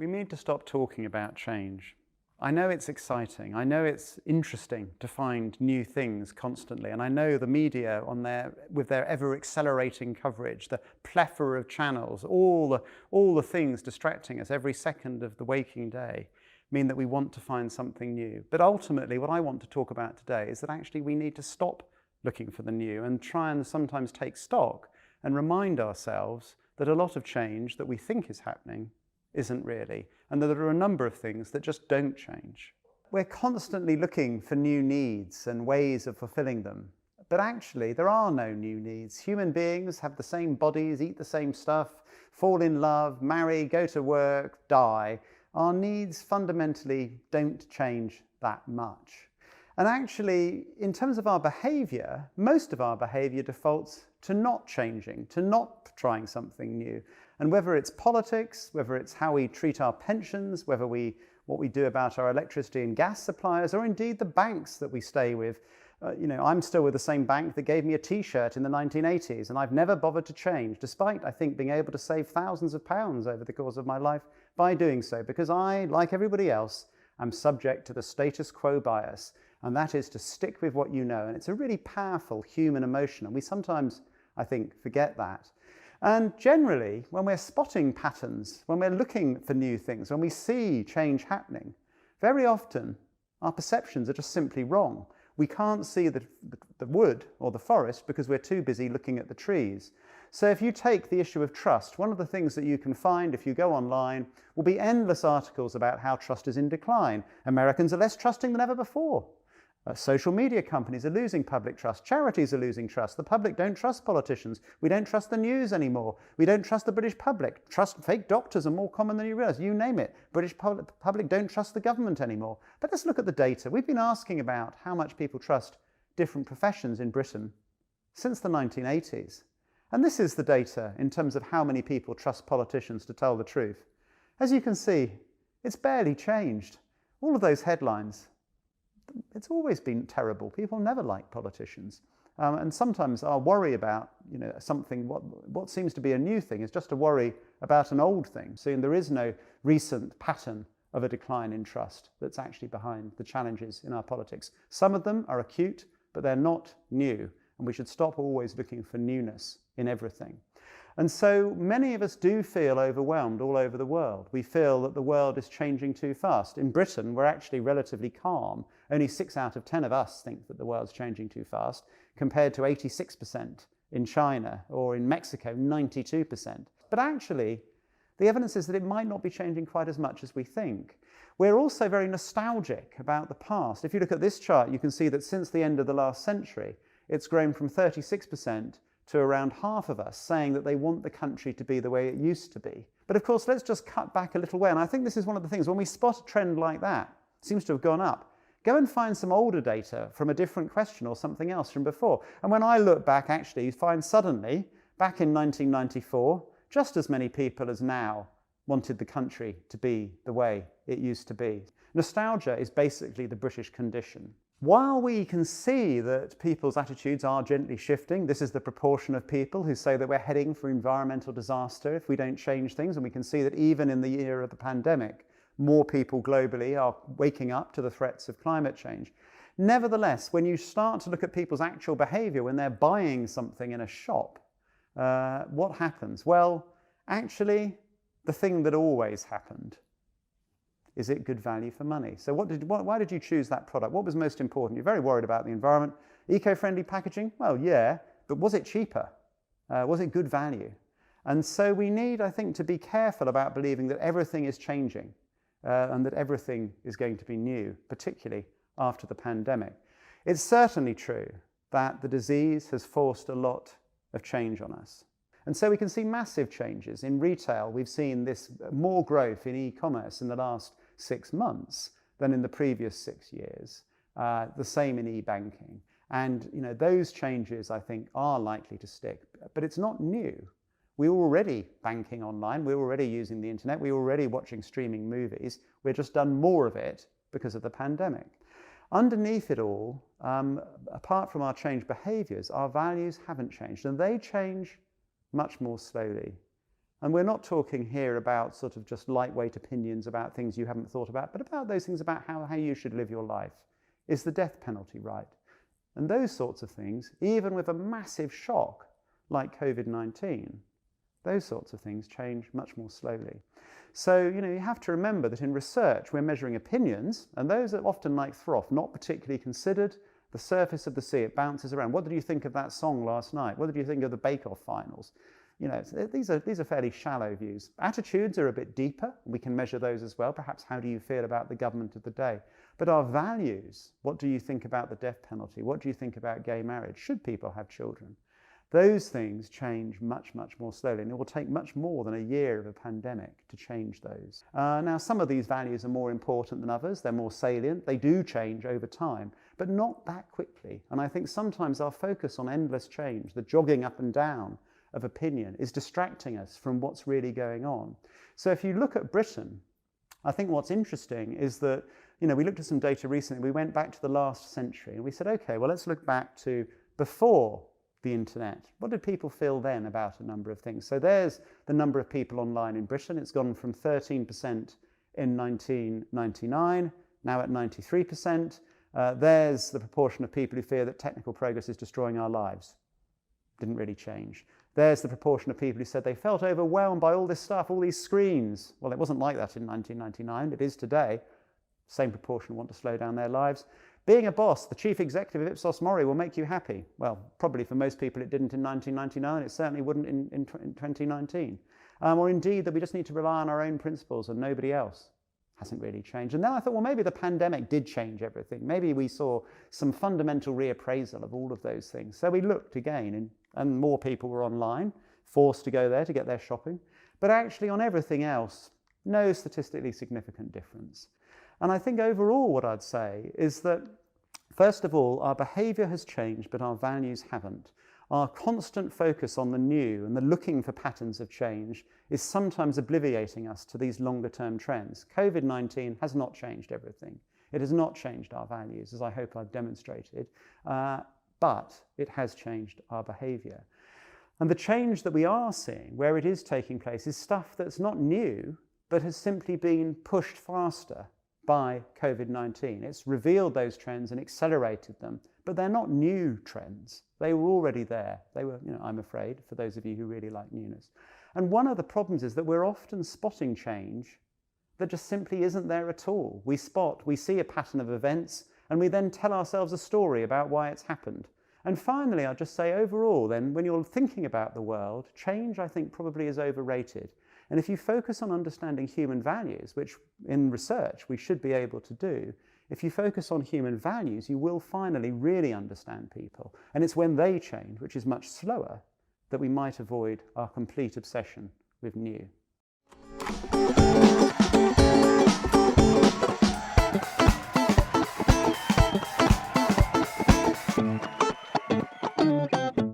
We need to stop talking about change. I know it's exciting. I know it's interesting to find new things constantly. And I know the media with their ever accelerating coverage, the plethora of channels, all the things distracting us every second of the waking day mean that we want to find something new. But ultimately, what I want to talk about today is that actually we need to stop looking for the new and try and sometimes take stock and remind ourselves that a lot of change that we think is happening isn't really, and that there are a number of things that just don't change. We're constantly looking for new needs and ways of fulfilling them, but actually there are no new needs. Human beings have the same bodies, eat the same stuff, fall in love, marry, go to work, die. Our needs fundamentally don't change that much. And actually, in terms of our behaviour, most of our behaviour defaults to not changing, to not trying something new. And whether it's politics, whether it's how we treat our pensions, what we do about our electricity and gas suppliers, or indeed the banks that we stay with. I'm still with the same bank that gave me a T-shirt in the 1980s, and I've never bothered to change, despite, I think, being able to save thousands of pounds over the course of my life by doing so, because I, like everybody else, am subject to the status quo bias, and that is to stick with what you know. And it's a really powerful human emotion, and we sometimes, I think, forget that. And generally, when we're spotting patterns, when we're looking for new things, when we see change happening, very often our perceptions are just simply wrong. We can't see the wood or the forest because we're too busy looking at the trees. So if you take the issue of trust, one of the things that you can find if you go online will be endless articles about how trust is in decline. Americans are less trusting than ever before. Social media companies are losing public trust. Charities are losing trust. The public don't trust politicians. We don't trust the news anymore. We don't trust the British public. Fake doctors are more common than you realise. You name it. British public don't trust the government anymore. But let's look at the data. We've been asking about how much people trust different professions in Britain since the 1980s. And this is the data in terms of how many people trust politicians to tell the truth. As you can see, it's barely changed. All of those headlines, it's always been terrible. People never like politicians. And sometimes our worry about something, what seems to be a new thing, is just a worry about an old thing. So there is no recent pattern of a decline in trust that's actually behind the challenges in our politics. Some of them are acute, but they're not new. And we should stop always looking for newness in everything. And so many of us do feel overwhelmed all over the world. We feel that the world is changing too fast. In Britain, we're actually relatively calm. Only 6 out of 10 of us think that the world's changing too fast, compared to 86% in China, or in Mexico, 92%. But actually, the evidence is that it might not be changing quite as much as we think. We're also very nostalgic about the past. If you look at this chart, you can see that since the end of the last century, it's grown from 36% to around half of us saying that they want the country to be the way it used to be. But of course, let's just cut back a little way. And I think this is one of the things, when we spot a trend like that, it seems to have gone up, go and find some older data from a different question or something else from before. And when I look back, actually, you find suddenly, back in 1994, just as many people as now wanted the country to be the way it used to be. Nostalgia is basically the British condition. While we can see that people's attitudes are gently shifting, this is the proportion of people who say that we're heading for environmental disaster if we don't change things, and we can see that even in the year of the pandemic, more people globally are waking up to the threats of climate change. Nevertheless, when you start to look at people's actual behaviour when they're buying something in a shop, what happens? Well, actually, the thing that always happened. Is it good value for money? So why did you choose that product? What was most important? You're very worried about the environment. Eco-friendly packaging? Well, yeah, but was it cheaper? Was it good value? And so we need, I think, to be careful about believing that everything is changing and that everything is going to be new, particularly after the pandemic. It's certainly true that the disease has forced a lot of change on us. And so we can see massive changes. In retail, we've seen this more growth in e-commerce in the last 6 months than in the previous 6 years. The same in e-banking. And those changes, I think, are likely to stick. But it's not new. We were already banking online. We were already using the internet. We were already watching streaming movies. We've just done more of it because of the pandemic. Underneath it all, apart from our changed behaviours, our values haven't changed. And they change much more slowly. And we're not talking here about sort of just lightweight opinions about things you haven't thought about, but about those things about how you should live your life. Is the death penalty right? And those sorts of things, even with a massive shock like COVID-19, those sorts of things change much more slowly. So, you have to remember that in research, we're measuring opinions, and those are often like froth, not particularly considered. The surface of the sea, it bounces around. What did you think of that song last night? What did you think of the Bake Off finals? These are fairly shallow views. Attitudes are a bit deeper. We can measure those as well. Perhaps how do you feel about the government of the day? But our values, what do you think about the death penalty? What do you think about gay marriage? Should people have children? Those things change much, much more slowly, and it will take much more than a year of a pandemic to change those. Now, some of these values are more important than others. They're more salient. They do change over time, but not that quickly. And I think sometimes our focus on endless change, the jogging up and down of opinion, is distracting us from what's really going on. So if you look at Britain, I think what's interesting is that, we looked at some data recently. We went back to the last century, and we said, okay, well, let's look back to before the internet. What did people feel then about a number of things? So there's the number of people online in Britain. It's gone from 13% in 1999, now at 93%. There's the proportion of people who fear that technical progress is destroying our lives. Didn't really change. There's the proportion of people who said they felt overwhelmed by all this stuff, all these screens. Well, it wasn't like that in 1999. It is today. Same proportion want to slow down their lives. Being a boss, the chief executive of Ipsos MORI will make you happy. Well, probably for most people it didn't in 1999. It certainly wouldn't in 2019. Or indeed that we just need to rely on our own principles and nobody else. Hasn't really changed. And then I thought, well, maybe the pandemic did change everything. Maybe we saw some fundamental reappraisal of all of those things. So we looked again, and more people were online, forced to go there to get their shopping. But actually on everything else, no statistically significant difference. And I think overall what I'd say is that, first of all, our behaviour has changed, but our values haven't. Our constant focus on the new and the looking for patterns of change is sometimes obliviating us to these longer-term trends. COVID-19 has not changed everything. It has not changed our values, as I hope I've demonstrated, but it has changed our behaviour. And the change that we are seeing, where it is taking place, is stuff that's not new, but has simply been pushed faster by COVID-19. It's revealed those trends and accelerated them, but they're not new trends. They were already there. They were, I'm afraid, for those of you who really like newness. And one of the problems is that we're often spotting change that just simply isn't there at all. We see a pattern of events, and we then tell ourselves a story about why it's happened. And finally, I'll just say overall then, when you're thinking about the world, change, I think, probably is overrated. And if you focus on understanding human values, which in research we should be able to do, if you focus on human values, you will finally really understand people. And it's when they change, which is much slower, that we might avoid our complete obsession with new.